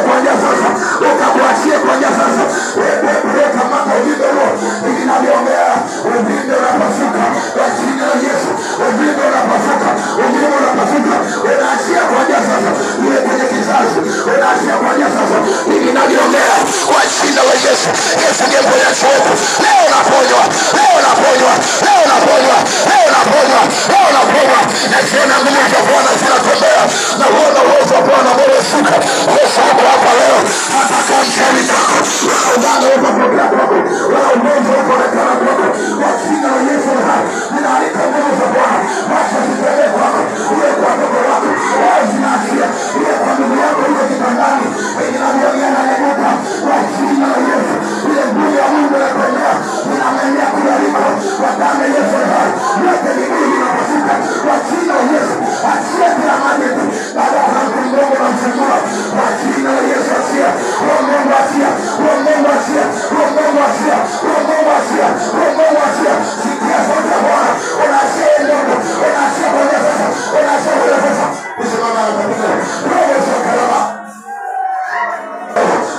ukakuachie kuanzia sasa, ukakuachie kuanzia sasa. Wewe kamata uvimbe huo, ninaliongea uvimbe unapasuka kwa jina la Yesu. Uvimbe unapasuka, uvimbe unapasuka, unaachia kuanzia sasa. Iwe kwenye kizazi, unaachia kuanzia sasa. Ninaliongea kwa jina la Yesu. Yesu ndiye mponyaji wetu. Leo unaponywa, leo unaponywa, leo unaponywa, leo unaponywa, leo unaponywa. Na tena nguvu za Bwana zinatembea, na uona uwezo wa Bwana umeshuka. Yesu yuko hapa leo, nataka msheni chako, uganga utapokea kwako, uwezo utaonekana kwako kwa jina la Yesu. Ninaalika nguvu za Bwana, wacha zitembee kwako, uwe kwa watoto wako, wao zinaachia, uwe kwa ndugu yako, uwe kitandani, ninaliongea na nebuka kwa jina la Yesu. Ile nguvu ya Mungu inatembea, ninamenya kuyaliko kwa damu ya Yesu. Yote miguu inapasuka kwa jina la Yesu. Achia kila mageti, baada ya mgongo na msengula kwa jina la Yesu. Achia mgongo, achia mgongo, achia mgongo, achia mgongo, achia mgongo, achia. Sikia sauti ya Bwana, unaachia mgongo, unaachia kwa sasa, unaachia kwa sasa. Usimama na kabisa, roho za kalama.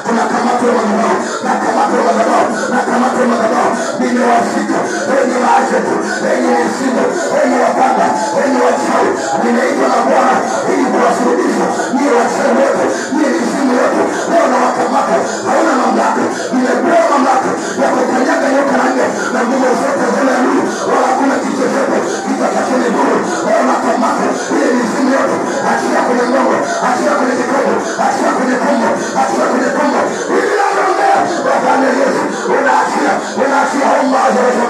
Tunakamata madhabahu, nakamata madhabahu, nakamata madhabahu. Nimewashika wenye maajabu, wenye misimu, wenye wapanga, wenye wachawi. Nimeitwa na Bwana ili kuwasuluhisha niye wachawi wote, niye misimu yote. Leo na wakamata, hauna mamlaka. Nimepewa mamlaka ya kukanyaga nyoka na nge na nguvu zote zile adui, wala hakuna kitu chochote kitakachonidhuru. Leo nakamata ile misimu yote. Achia kwenye ngongo, achia kwenye kikomo, achia kwenye kombo, achia kwenye kombo. Ninaongea kwa damu ya Yesu. Unaachia, unaachia homa zote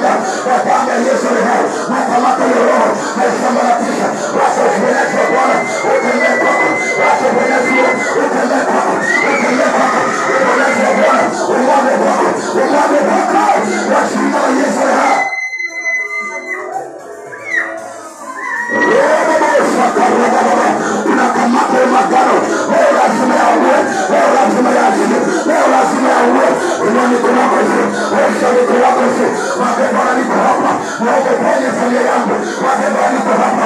kwa damu ya Yesu. Nakamata hiyo roho na isambaratisha. Wacha uponyaji wa Bwana utembee kwako, wacha uponyaji utembee kwako, utembee kwako. Uponyaji wa Bwana umwage kwako, umwage kwako kwa jina la Yesu. Unakamata magano, leo lazima yaue, leo lazima yaachie, leo lazima yaue. Inua mikono yako juu, osha mikono yako juu. Bwana niko hapa, naomba uponye familia yangu. Bwana niko hapa,